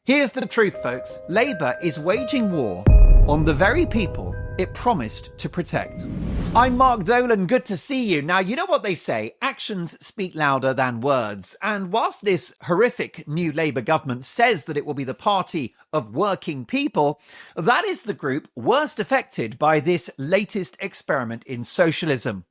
Here's the truth, folks. Labour is waging war on the very people it promised to protect. I'm Mark Dolan, good to see you. Now, you know what they say, actions speak louder than words. And whilst this horrific new Labour government says that it will be the party of working people, that is the group worst affected by this latest experiment in socialism.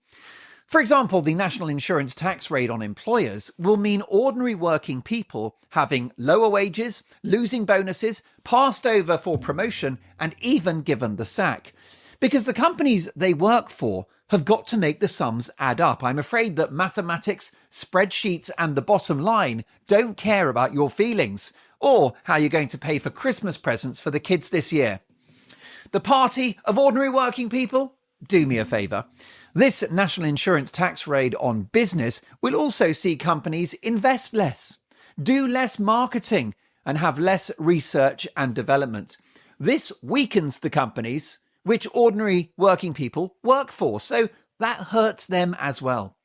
For example, the national insurance tax raid on employers will mean ordinary working people having lower wages, losing bonuses, passed over for promotion, and even given the sack. Because the companies they work for have got to make the sums add up. I'm afraid that mathematics, spreadsheets, and the bottom line don't care about your feelings or how you're going to pay for Christmas presents for the kids this year. The party of ordinary working people? Do me a favour. This national insurance tax raid on business will also see companies invest less, do less marketing, and have less research and development. This weakens the companies which ordinary working people work for, so that hurts them as well.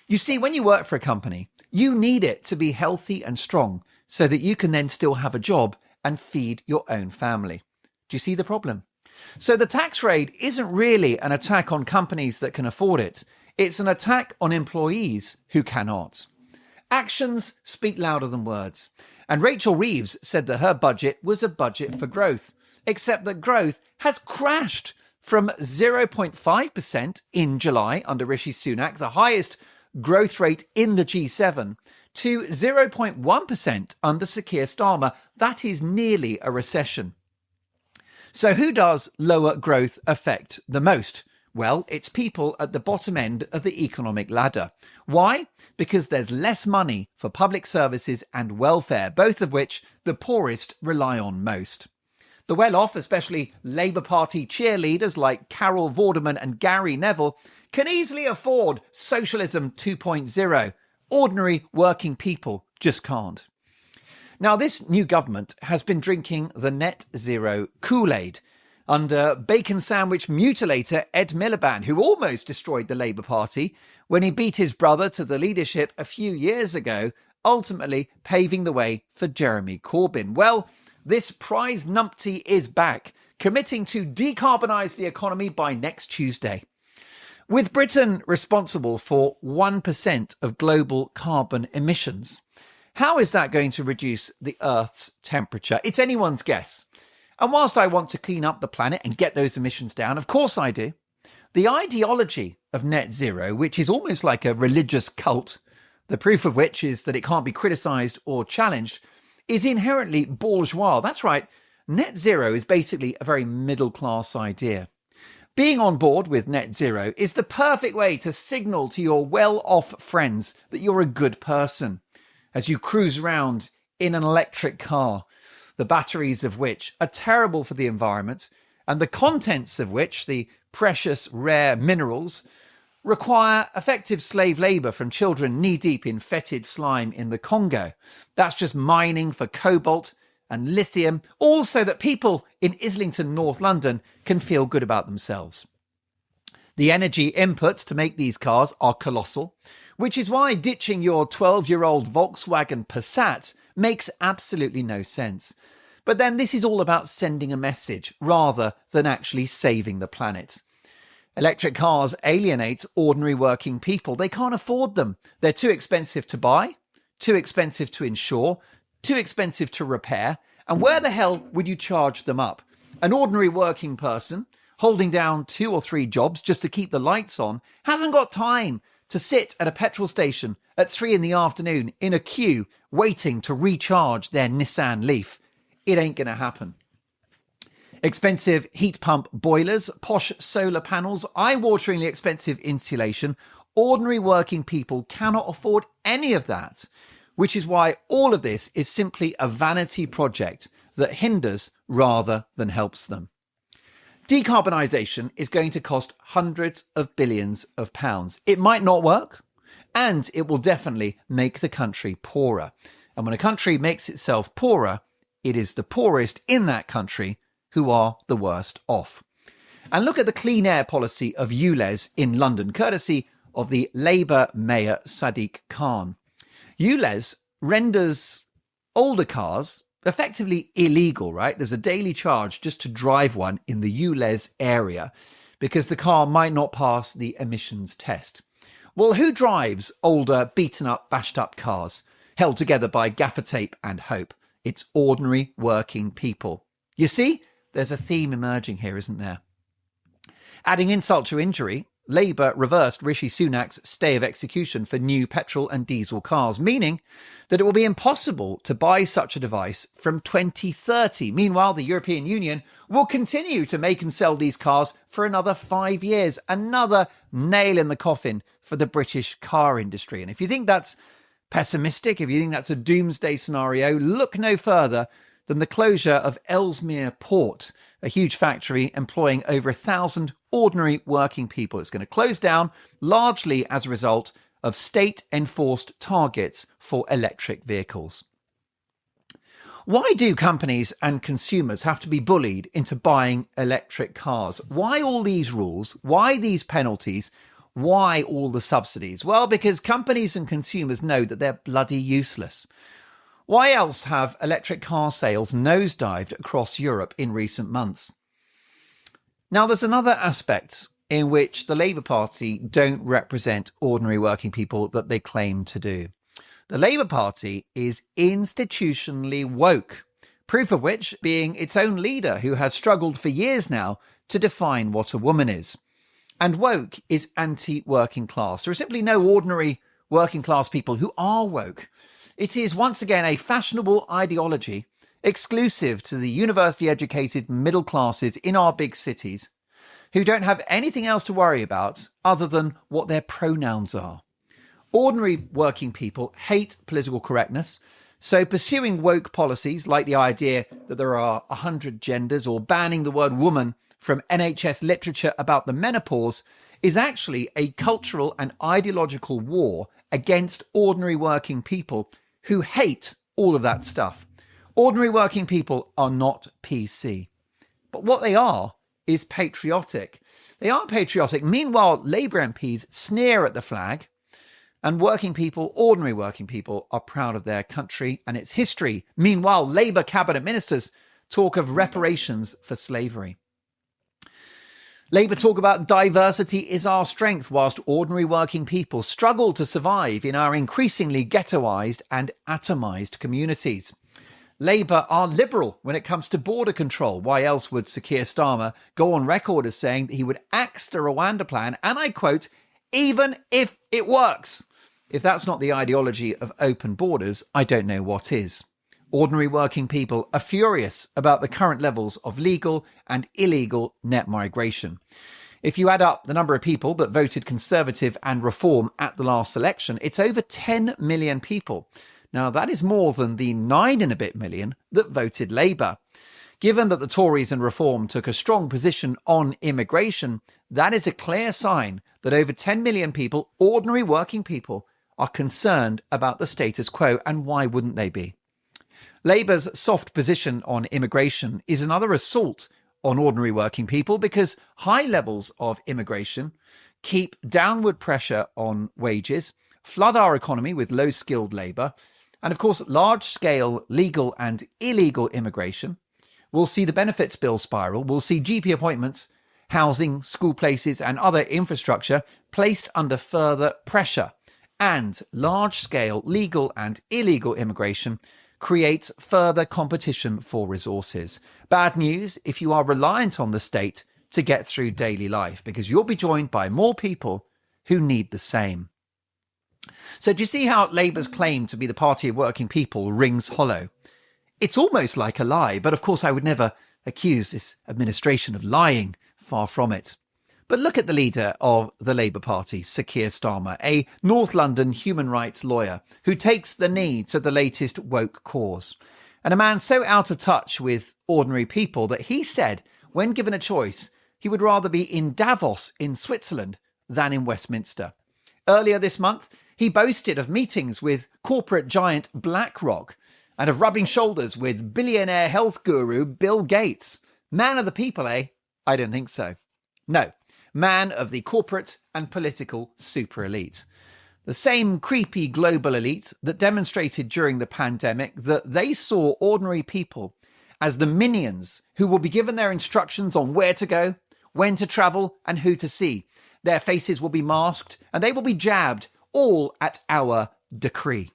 You see, when you work for a company, you need it to be healthy and strong so that you can then still have a job and feed your own family. Do you see the problem? So the tax raid isn't really an attack on companies that can afford it. It's an attack on employees who cannot. Actions speak louder than words. And Rachel Reeves said that her budget was a budget for growth, except that growth has crashed from 0.5% in July under Rishi Sunak, the highest growth rate in the G7, to 0.1% under Sir Keir Starmer. That is nearly a recession. So who does lower growth affect the most? Well, it's people at the bottom end of the economic ladder. Why? Because there's less money for public services and welfare, both of which the poorest rely on most. The well-off, especially Labour Party cheerleaders like Carol Vorderman and Gary Neville, can easily afford Socialism 2.0. Ordinary working people just can't. Now, this new government has been drinking the net zero Kool-Aid under bacon sandwich mutilator Ed Miliband, who almost destroyed the Labour Party when he beat his brother to the leadership a few years ago, ultimately paving the way for Jeremy Corbyn. Well, this prize numpty is back, committing to decarbonise the economy by next Tuesday. With Britain responsible for 1% of global carbon emissions, how is that going to reduce the Earth's temperature? It's anyone's guess. And whilst I want to clean up the planet and get those emissions down, of course I do, the ideology of net zero, which is almost like a religious cult, the proof of which is that it can't be criticised or challenged, is inherently bourgeois. That's right, net zero is basically a very middle-class idea. Being on board with net zero is the perfect way to signal to your well-off friends that you're a good person as you cruise around in an electric car, the batteries of which are terrible for the environment and the contents of which, the precious rare minerals, require effective slave labour from children knee-deep in fetid slime in the Congo. That's just mining for cobalt and lithium, all so that people in Islington, North London, can feel good about themselves. The energy inputs to make these cars are colossal, which is why ditching your 12-year-old Volkswagen Passat makes absolutely no sense. But then this is all about sending a message rather than actually saving the planet. Electric cars alienate ordinary working people. They can't afford them. They're too expensive to buy, too expensive to insure, too expensive to repair. And where the hell would you charge them up? An ordinary working person holding down 2 or 3 jobs just to keep the lights on hasn't got time to sit at a petrol station at 3 p.m. in a queue waiting to recharge their Nissan Leaf. It ain't going to happen. Expensive heat pump boilers, posh solar panels, eye-wateringly expensive insulation. Ordinary working people cannot afford any of that, which is why all of this is simply a vanity project that hinders rather than helps them. Decarbonisation is going to cost hundreds of billions of pounds. It might not work, and it will definitely make the country poorer. And when a country makes itself poorer, it is the poorest in that country who are the worst off. And look at the clean air policy of ULEZ in London, courtesy of the Labour Mayor Sadiq Khan. ULEZ renders older cars effectively illegal, right? There's a daily charge just to drive one in the ULEZ area because the car might not pass the emissions test. Well, who drives older, beaten up, bashed up cars held together by gaffer tape and hope? It's ordinary working people. You see, there's a theme emerging here, isn't there? Adding insult to injury, Labour reversed Rishi Sunak's stay of execution for new petrol and diesel cars, meaning that it will be impossible to buy such a device from 2030. Meanwhile, the European Union will continue to make and sell these cars for another 5 years. Another nail in the coffin for the British car industry. And if you think that's pessimistic, if you think that's a doomsday scenario, look no further than the closure of Ellesmere Port, a huge factory employing over 1,000 ordinary working people. It's going to close down largely as a result of state-enforced targets for electric vehicles. Why do companies and consumers have to be bullied into buying electric cars? Why all these rules? Why these penalties? Why all the subsidies? Well, because companies and consumers know that they're bloody useless. Why else have electric car sales nosedived across Europe in recent months? Now, there's another aspect in which the Labour Party don't represent ordinary working people that they claim to do. The Labour Party is institutionally woke, proof of which being its own leader who has struggled for years now to define what a woman is. And woke is anti-working class. There are simply no ordinary working class people who are woke. It is once again a fashionable ideology exclusive to the university-educated middle classes in our big cities who don't have anything else to worry about other than what their pronouns are. Ordinary working people hate political correctness, so pursuing woke policies like the idea that there are 100 genders or banning the word woman from NHS literature about the menopause is actually a cultural and ideological war against ordinary working people who hate all of that stuff. Ordinary working people are not PC. But what they are is patriotic. They are patriotic. Meanwhile, Labour MPs sneer at the flag, and working people, ordinary working people, are proud of their country and its history. Meanwhile, Labour cabinet ministers talk of reparations for slavery. Labour talk about diversity is our strength, whilst ordinary working people struggle to survive in our increasingly ghettoised and atomised communities. Labour are liberal when it comes to border control. Why else would Sir Keir Starmer go on record as saying that he would axe the Rwanda plan, and I quote, even if it works? If that's not the ideology of open borders, I don't know what is. Ordinary working people are furious about the current levels of legal and illegal net migration. If you add up the number of people that voted Conservative and Reform at the last election, it's over 10 million people. Now, that is more than the 9 and a bit million that voted Labour. Given that the Tories and Reform took a strong position on immigration, that is a clear sign that over 10 million people, ordinary working people, are concerned about the status quo, and why wouldn't they be? Labour's soft position on immigration is another assault on ordinary working people because high levels of immigration keep downward pressure on wages, flood our economy with low-skilled labour, and of course large-scale legal and illegal immigration. We'll see the benefits bill spiral, we'll see GP appointments, housing, school places and other infrastructure placed under further pressure. And large-scale legal and illegal immigration creates further competition for resources. Bad news if you are reliant on the state to get through daily life, because you'll be joined by more people who need the same. So do you see how Labour's claim to be the party of working people rings hollow? It's almost like a lie, but of course I would never accuse this administration of lying, far from it. But look at the leader of the Labour Party, Sir Keir Starmer, a North London human rights lawyer who takes the knee to the latest woke cause. And a man so out of touch with ordinary people that he said, when given a choice, he would rather be in Davos in Switzerland than in Westminster. Earlier this month, he boasted of meetings with corporate giant BlackRock and of rubbing shoulders with billionaire health guru Bill Gates. Man of the people, eh? I don't think so. No. Man of the corporate and political super elite. The same creepy global elite that demonstrated during the pandemic that they saw ordinary people as the minions who will be given their instructions on where to go, when to travel, and who to see. Their faces will be masked and they will be jabbed, all at our decree.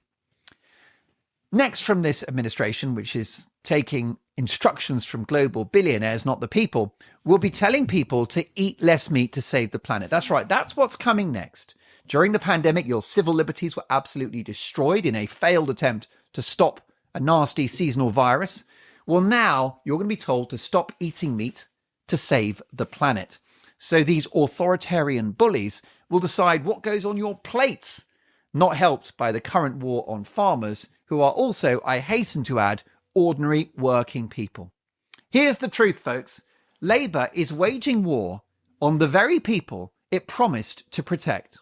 Next from this administration, which is taking instructions from global billionaires, not the people, will be telling people to eat less meat to save the planet. That's right, that's what's coming next. During the pandemic, your civil liberties were absolutely destroyed in a failed attempt to stop a nasty seasonal virus. Well, now you're going to be told to stop eating meat to save the planet. So these authoritarian bullies will decide what goes on your plates, not helped by the current war on farmers, who are also, I hasten to add, ordinary working people. Here's the truth, folks. Labour is waging war on the very people it promised to protect.